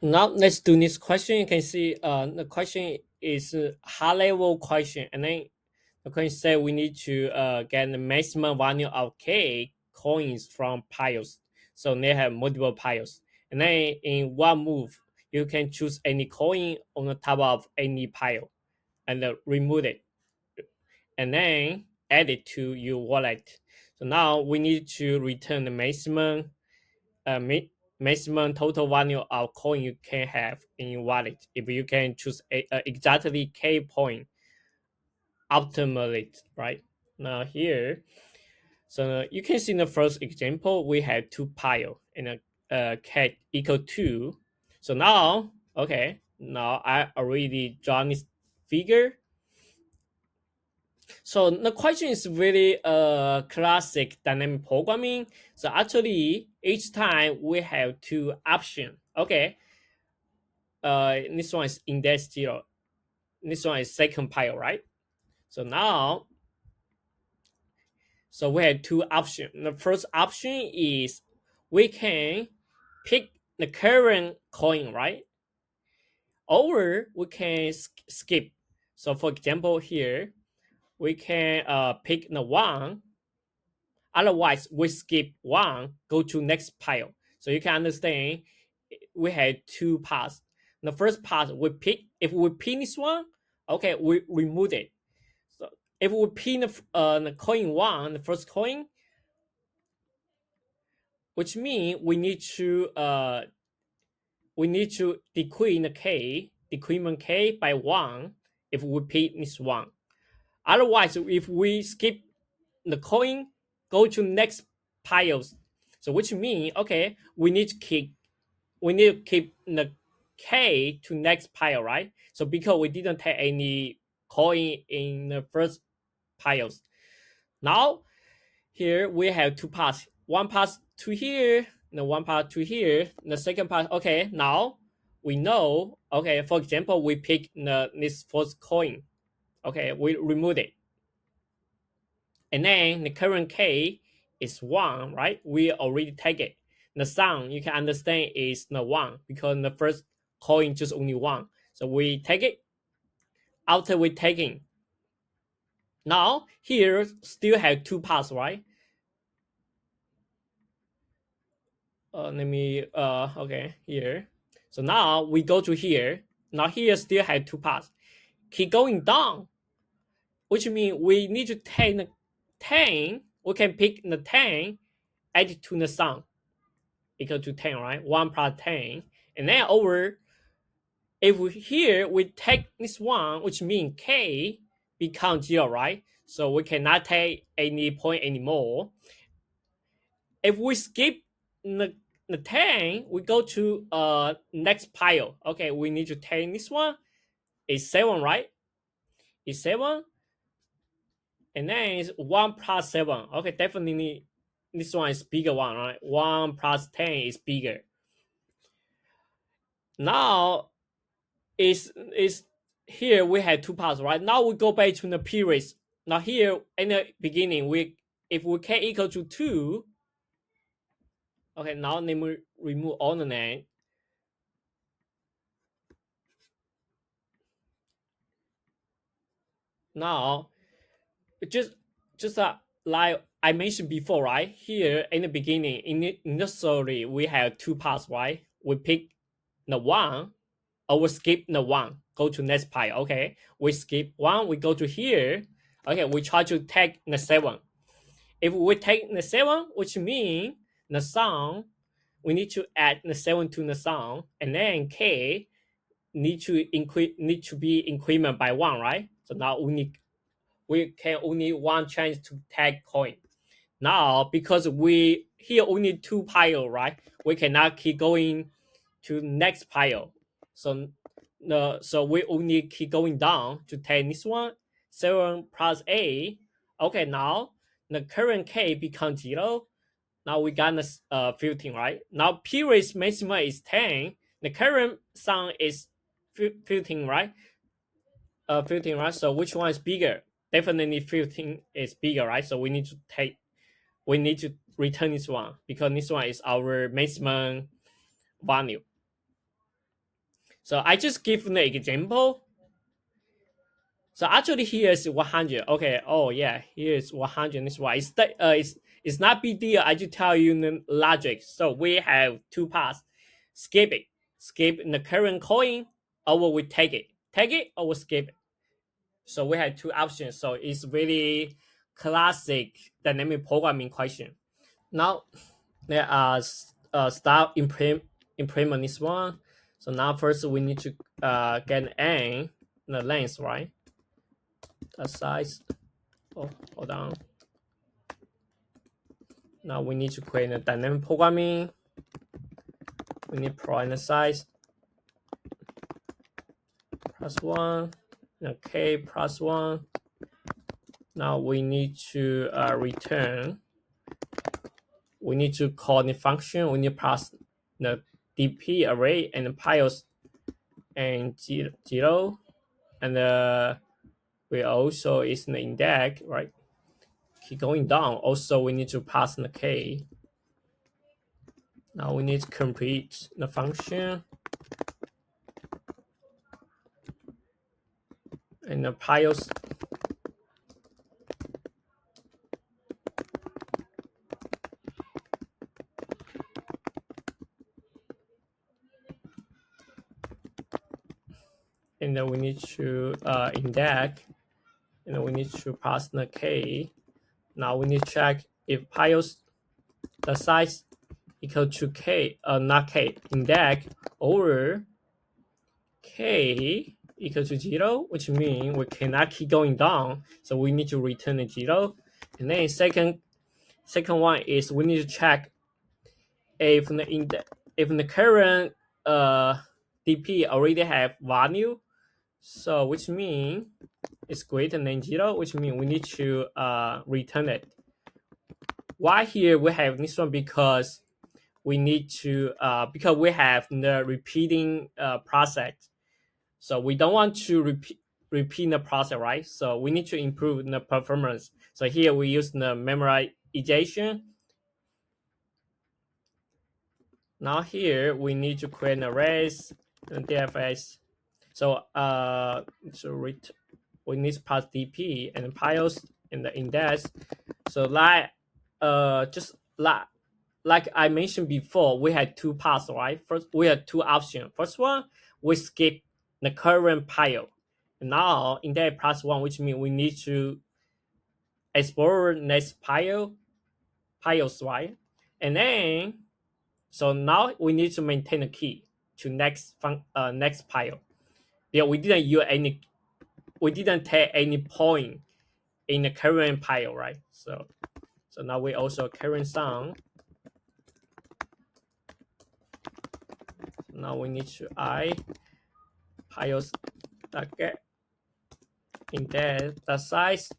Now let's do this question. You can see the question is a high level question, and then the question say we need to get the maximum value of k coins from piles. So they have multiple piles, and then in one move you can choose any coin on the top of any pile and remove it, and then add it to your wallet. So now we need to return the maximum maximum total value of coin you can have in your wallet if you can choose exactly k point optimally, right? Now here, so you can see in the first example we have two pile and a cat equal to. So now, okay, now I already drawn this figure. So the question is really classic dynamic programming. So actually, each time we have two options. Okay, this one is index 0. This one is second pile, right? So now, so we have two options. The first option is we can pick the current coin, right? Or we can skip. So for example, here we can pick the one. Otherwise, we skip one, go to next pile. So you can understand we had two paths. The first path we pick. If we pin this one, okay, we remove it. So if we pin the coin one, the first coin, which means we need to decrease the k, decrement k by one if we pin this one. Otherwise, if we skip the coin, go to next piles. So which means okay, we need to keep the k to next pile, right? So because we didn't take any coin in the first piles. Now here we have two paths. One path to here, and one path to here. The second path, okay, now we know, okay, for example, we pick this first coin. Okay, we remove it. And then the current k is 1, right? We already take it. The sum, you can understand, is the 1 because the first coin just only 1. So we take it. After we taking, now here still have two paths, right? Let me, okay, here. So now we go to here. Now here still have two paths. Keep going down, which means we need to take the 10. We can pick the 10, add it to the sum, equal to 10, right? 1 plus 10. And then over, if we here we take this one, which means k becomes 0, right? So we cannot take any point anymore. If we skip the 10, we go to next pile. Okay, we need to take this one. It's 7, right? It's 7. And then it's 1 plus 7. Okay, definitely this one is bigger one, right? 1 plus 10 is bigger. Now is here we had two parts, right? Now we go back to the periods. Now here in the beginning, we if we k equal to 2, okay, now let me remove all the name. Now just like I mentioned before, right? Here in the beginning, initially we have two parts, right? We pick the 1, or we skip the 1, go to next pile. Okay, we skip 1, we go to here. Okay, we try to take the 7. If we take the 7, which means the sum, we need to add the 7 to the sum, and then k need to be increment by 1, right? So now we can only one chance to take coin. Now because we here only two pile, right? We cannot keep going to next pile. So so we only keep going down to take this one. 7 plus a. Okay, now the current k becomes 0. Now we got the 15, right? Now period maximum is 10. The current sum is 15, right? 15, right? So which one is bigger? Definitely 15 is bigger, right? So we need to return this one because this one is our maximum value. So I just give an example. So actually here is 100. Okay. Oh yeah, here is 100. This why it's not big deal. I just tell you the logic. So we have two paths. Skip it. Skip the current coin, or we take it. Take it or we skip it. So we have two options. So it's really classic dynamic programming question. Now let us start implement this one. So now first we need to get n the length, right? The size. Oh, hold on. Now we need to create a dynamic programming. We need provide the size +1, k +1. Now we need to return. We need to call the function. We need to pass the dp array and the piles and 0, and we also is the index, right? Keep going down. Also, we need to pass the k. Now we need to complete the function and the piles. And then we need to index, and then we need to pass the k. Now we need to check if piles the size equal to k, not k, index over k equal to 0, which means we cannot keep going down. So we need to return a 0. And then second one is we need to check if the current dp already have value. So which means it's greater than 0, which means we need to return it. Why here we have this one? Because we need to because we have the repeating process. So we don't want to repeat the process, right? So we need to improve the performance. So here we use the memorization. Now here we need to create an arrays and DFS. So we need to pass DP and piles in the index. So like just like I mentioned before, we had two paths, right? First, we had two options. First one, we skip the current pile. And now index +1, which means we need to explore next piles, right? And then, so now we need to maintain the key to next pile. Yeah, we didn't take any point in the current pile, right? So now we also current sum. Now we need to piles get index the size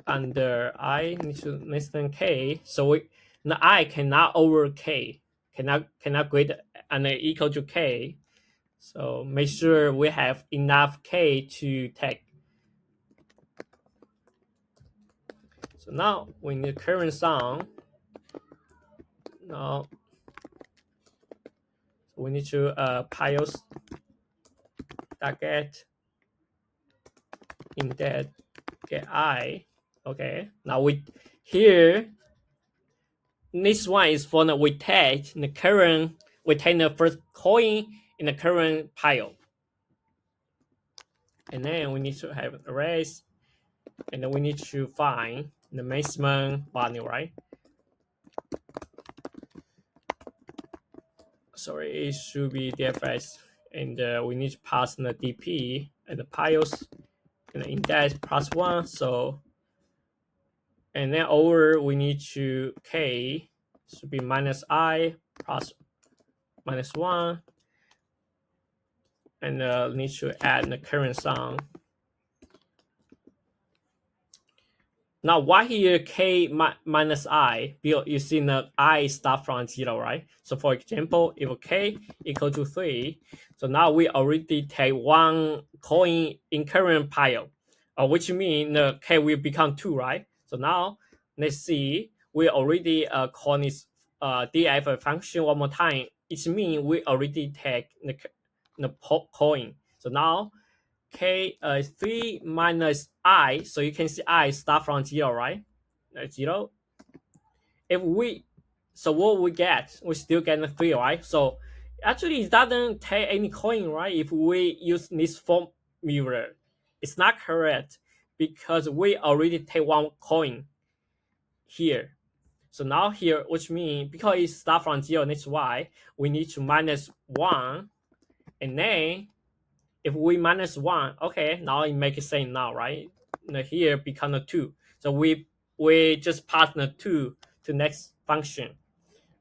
under I need to less than k. So the I cannot over k, cannot greater and equal to k. So make sure we have enough k to take. So now we need current sum. Now we need to piles get index get I. Okay. Now we here. This one is for the we take the first coin in the current pile. And then we need to have arrays, and then we need to find the maximum value, right? Sorry, it should be DFS, and we need to pass the DP and the piles and the index +1. So, and then over we need to k should be -I plus -1, and need to add the current sum. Now, why here k minus I? Because you see the I start from 0, right? So for example, if k equal to 3, so now we already take one coin in current pile, which means the k will become 2, right? So now let's see, we already call this df function one more time it means we already take the coin. So now k 3 minus I. So you can see I start from 0, right? 0. If we, so what we get, we still get a 3, right? So actually it doesn't take any coin, right? If we use this formula, it's not correct because we already take one coin here. So now here, which means because it start from 0, that's why we need to minus 1. And then if we minus 1, okay, now it makes sense now, right? Now here become a 2. So we just pass the 2 to next function.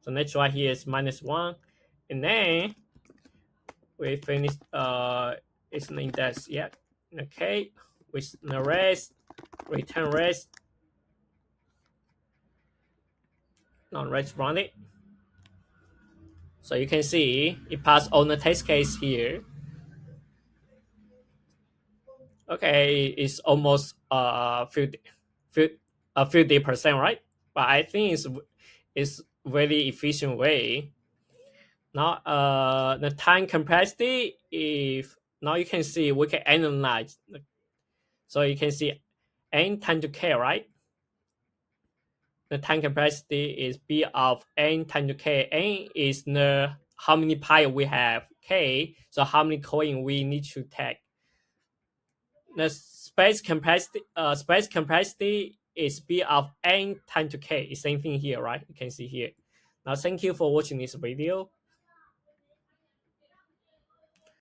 So that's why here is minus 1. And then we finish it's an index yet. Okay, with the rest, return rest. Now let's run it. So you can see it passed all the test case here. Okay, it's almost 50%, right? But I think it's very efficient way. Now the time complexity, if now you can see we can analyze. So you can see n times to k, right? The time complexity is b of n times to k. N is the how many pi we have, k, so how many coin we need to take. The space complexity is b of n times to k. It's same thing here, right? You can see here. Now, thank you for watching this video.